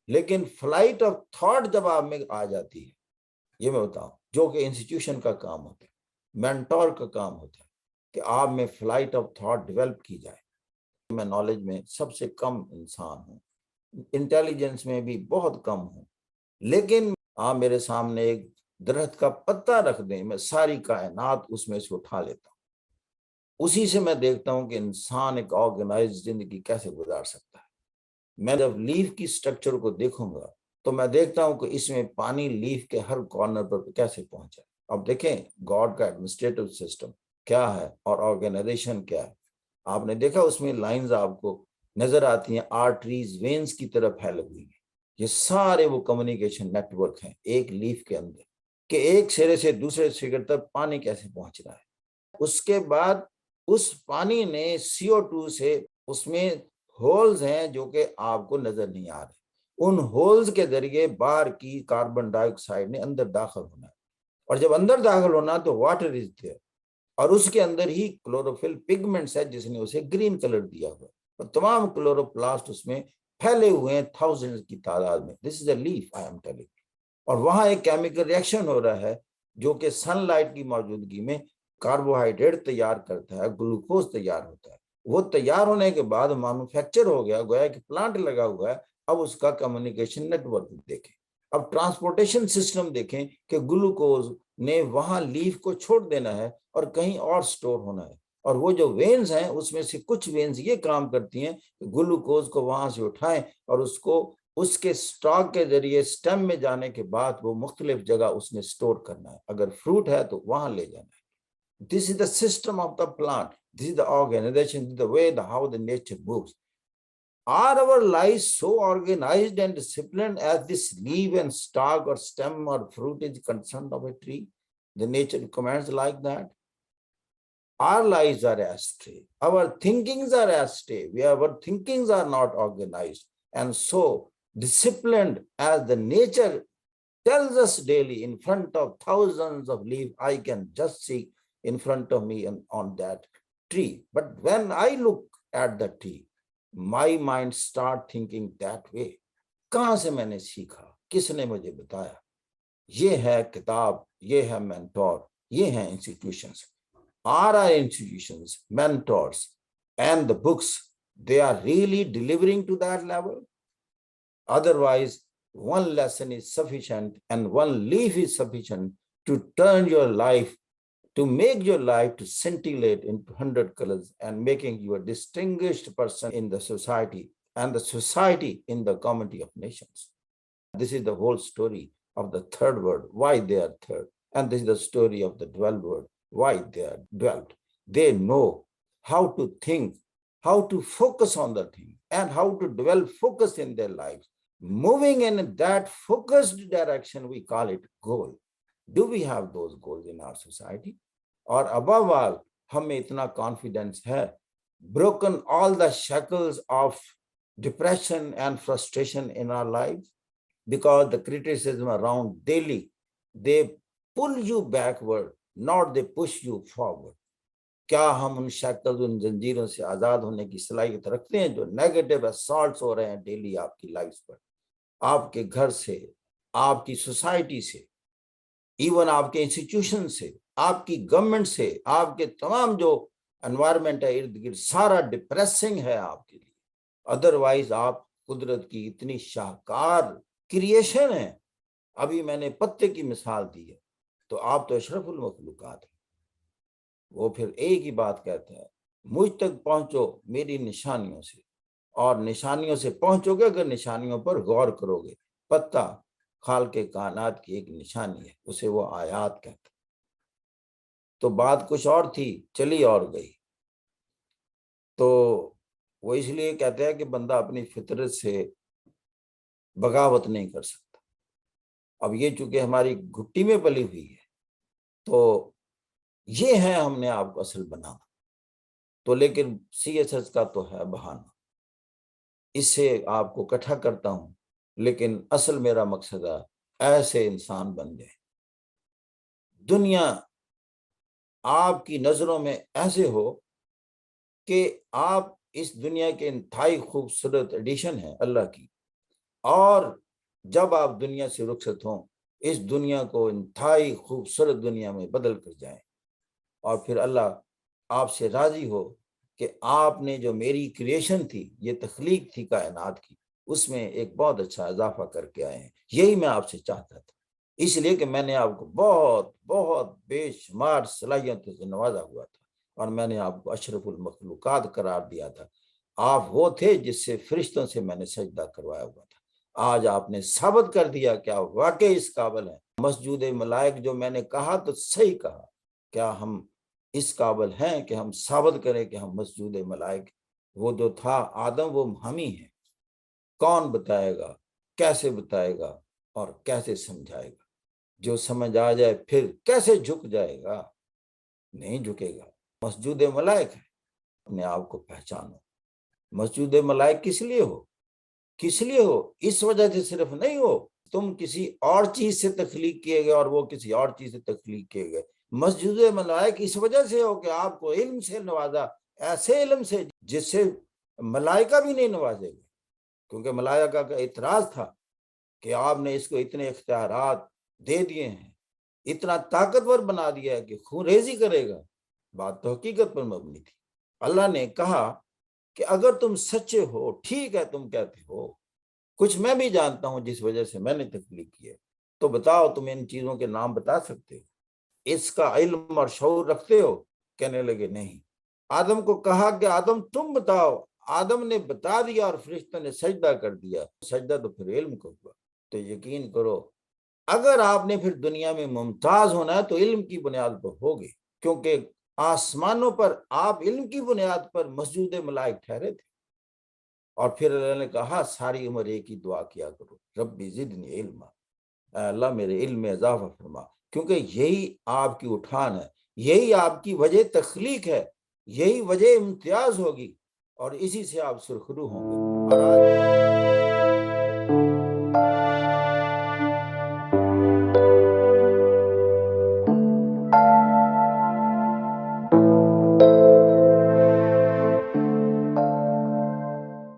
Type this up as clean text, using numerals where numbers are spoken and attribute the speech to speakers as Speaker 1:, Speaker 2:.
Speaker 1: لیکن flight of thought جب آپ میں آ جاتی ہے، یہ میں بتاؤں، جو کہ انسٹیٹیوشن کا کام ہوتا ہے، مینٹور کا کام ہوتا ہے کہ آپ میں فلائٹ آف تھاٹ ڈیولپ کی جائے۔ میں نالج میں سب سے کم انسان ہوں، انٹیلیجنس میں بھی بہت کم ہوں، لیکن آپ میرے سامنے ایک درخت کا پتا رکھ دیں، میں ساری کائنات اس میں سے اٹھا لیتا ہوں۔ اسی سے میں دیکھتا ہوں کہ انسان ایک آرگنائز زندگی کیسے گزار سکتا ہے۔ میں جب لیف کی سٹرکچر کو دیکھوں گا تو میں دیکھتا ہوں کہ اس میں پانی لیف کے ہر کارنر پر کیسے پہنچا۔ اب دیکھیں گاڈ کا ایڈمنسٹریٹو سسٹم کیا ہے اور آرگنائزیشن کیا ہے۔ آپ نے دیکھا اس میں لائنز آپ کو نظر آتی ہیں، آرٹریز وینز کی طرف پھیلے ہوئی ہیں۔ یہ سارے وہ کمیونیکیشن نیٹ ورک ہیں ایک لیف کے اندر، کہ ایک سرے سے دوسرے سرے تک پانی کیسے پہنچ رہا ہے۔ اس کے بعد اس پانی نے CO2 سے اس میں ہولز ہیں جو کہ آپ کو نظر نہیں آ رہے، ان ہولز کے ذریعے باہر کی کاربن ڈائی آکسائڈ نے اندر داخل ہونا ہے، اور جب اندر داخل ہونا تو واٹر از دیئر، اور اس کے اندر ہی کلوروفل پگمنٹس ہے جس نے اسے گرین کلر دیا ہوا، اور تمام کلوروپلاسٹ اس میں پھیلے ہوئے ہیں تھاؤزنڈ کی تعداد میں۔ دس از اے لیف آئی ایم ٹیلنگ۔ اور وہاں ایک کیمیکل ریئیکشن ہو رہا ہے جو کہ سن لائٹ کی موجودگی میں کاربوہائیڈریٹ تیار کرتا ہے، گلوکوز تیار ہوتا ہے۔ وہ تیار ہونے کے بعد مینوفیکچر ہو گیا، گویا کہ پلانٹ لگا ہوا ہے۔ اب اس کا کمیونیکیشن نیٹ ورک دیکھیں، اب ٹرانسپورٹیشن سسٹم دیکھیں کہ گلوکوز نے وہاں لیف کو چھوڑ دینا ہے اور کہیں اور سٹور ہونا ہے، اور وہ جو وینز ہیں اس میں سے کچھ وینز یہ کام کرتی ہیں کہ گلوکوز کو وہاں سے اٹھائیں اور اس کو اس کے سٹاک کے ذریعے سٹیم میں جانے کے بعد وہ مختلف جگہ اس نے سٹور کرنا ہے، اگر فروٹ ہے تو وہاں لے جانا ہے۔ This is the system of the plant. This is the organization, this is the way how the nature moves. Are our lives so organized and disciplined as this leaf and stalk or stem or fruit is concerned of a tree? The nature commands like that. Our lives are astray. Our thinkings are astray. Our thinkings are not organized and so disciplined as the nature tells us daily in front of thousands of leaves. I can just see in front of me and on that tree. But when I look at the tree, my mind start thinking that way. کہاں سے میں نے سیکھا، کس نے مجھے بتایا؟ یہ ہے کتاب، یہ ہے مینٹور، یہ ہیں institutions. Are our institutions, mentors and the books, they are really delivering to that level? Otherwise, one lesson is sufficient and one leaf is sufficient to turn your life, to make your life to scintillate into 100 colors and making you a distinguished person in the society and the society in the community of nations. This is the whole story of the third word, why they are third. And this is the story of the 12th word, why they are 12th. They know how to think, how to focus on the thing, and how to develop focus in their lives. Moving in that focused direction, we call it goal. Do we have those goals in our society? Or above all, ہم میں اتنا confidence ہے, broken all the shackles of depression and frustration in our lives, because the criticism around daily, they pull you backward, not they push you forward. کیا ہم ان shackles, ان زنجیروں سے آزاد ہونے کی صلاحیت رکھتے ہیں جو نیگیٹو اسالٹس ہو رہے ہیں ڈیلی آپ کی لائف پر، آپ کے گھر سے، آپ کی سوسائٹی سے، ایون آپ کے انسٹیٹیوشن سے، آپ کی گورنمنٹ سے، آپ کے تمام جو انوائرمنٹ ہے ارد گرد، سارا ڈپریسنگ ہے آپ کے لیے۔ ادروائز آپ قدرت کی اتنی شاہکار کریشن ہے۔ ابھی میں نے پتے کی مثال دی ہے، تو آپ تو اشرف المخلوقات ہیں۔ وہ پھر ایک ہی بات کہتا ہے، مجھ تک پہنچو میری نشانیوں سے، اور نشانیوں سے پہنچو گے اگر نشانیوں پر غور کرو گے۔ پتا خالق کائنات کی ایک نشانی ہے، اسے وہ آیات کہتا ہے۔ تو بات کچھ اور تھی، چلی اور گئی۔ تو وہ اس لیے کہتے ہیں کہ بندہ اپنی فطرت سے بغاوت نہیں کر سکتا۔ اب یہ چونکہ ہماری گھٹی میں پلی ہوئی ہے، تو یہ ہے ہم نے آپ کو اصل بنانا۔ تو لیکن CSS کا تو ہے بہانہ، اس سے آپ کو اکٹھا کرتا ہوں، لیکن اصل میرا مقصد ہے ایسے انسان بن جائیں، دنیا آپ کی نظروں میں ایسے ہو کہ آپ اس دنیا کے انتہائی خوبصورت ایڈیشن ہے اللہ کی، اور جب آپ دنیا سے رخصت ہوں اس دنیا کو انتہائی خوبصورت دنیا میں بدل کر جائیں، اور پھر اللہ آپ سے راضی ہو کہ آپ نے جو میری کریشن تھی، یہ تخلیق تھی کائنات کی، اس میں ایک بہت اچھا اضافہ کر کے آئے ہیں۔ یہی میں آپ سے چاہتا تھا، اس لیے کہ میں نے آپ کو بہت بہت بے شمار صلاحیتوں سے نوازا ہوا تھا، اور میں نے آپ کو اشرف المخلوقات قرار دیا تھا۔ آپ وہ تھے جس سے فرشتوں سے میں نے سجدہ کروایا ہوا تھا۔ آج آپ نے ثابت کر دیا کہ آپ واقعی اس قابل ہیں۔ مسجود ملائک جو میں نے کہا تو صحیح کہا، کیا ہم اس قابل ہیں کہ ہم ثابت کریں کہ ہم مسجود ملائک؟ وہ جو تھا آدم، وہ ہم ہی ہیں۔ کون بتائے گا، کیسے بتائے گا، اور کیسے سمجھائے گا؟ جو سمجھ آ جائے پھر کیسے جھک جائے گا؟ نہیں جھکے گا۔ مسجود ملائک ہے، اپنے آپ کو پہچانو۔ مسجود ملائک کس لیے ہو؟ کس لیے ہو؟ اس وجہ سے صرف نہیں ہو تم کسی اور چیز سے تخلیق کیے گئے اور وہ کسی اور چیز سے تخلیق کیے گئے۔ مسجود ملائک اس وجہ سے ہو کہ آپ کو علم سے نوازا، ایسے علم سے جس سے ملائکہ بھی نہیں نوازے گے، کیونکہ ملائکہ کا اعتراض تھا کہ آپ نے اس کو اتنے اختیارات دے دیے ہیں، اتنا طاقتور بنا دیا ہے کہ خون ریزی کرے گا۔ بات تو حقیقت پر مبنی تھی۔ اللہ نے کہا کہ اگر تم سچے ہو، ٹھیک ہے تم کہتے ہو، کچھ میں بھی جانتا ہوں جس وجہ سے میں نے تخلیق کی ہے، تو بتاؤ تم ان چیزوں کے نام بتا سکتے ہو؟ اس کا علم اور شعور رکھتے ہو؟ کہنے لگے نہیں۔ آدم کو کہا کہ آدم تم بتاؤ۔ آدم نے بتا دیا اور فرشتوں نے سجدہ کر دیا۔ سجدہ تو پھر علم کو ہوا۔ تو یقین کرو اگر آپ نے پھر دنیا میں ممتاز ہونا ہے تو علم کی بنیاد پر ہوگے، کیونکہ آسمانوں پر آپ علم کی بنیاد پر مسجود ملائک ٹھہرے تھے۔ اور پھر اللہ نے کہا ساری عمر ایک ہی دعا کیا کرو، ربی زدنی علما، اے اللہ میرے علم میں اضافہ فرما، کیونکہ یہی آپ کی اٹھان ہے، یہی آپ کی وجہ تخلیق ہے، یہی وجہ امتیاز ہوگی، اور اسی سے آپ سرخرو ہوں گے۔ اور آج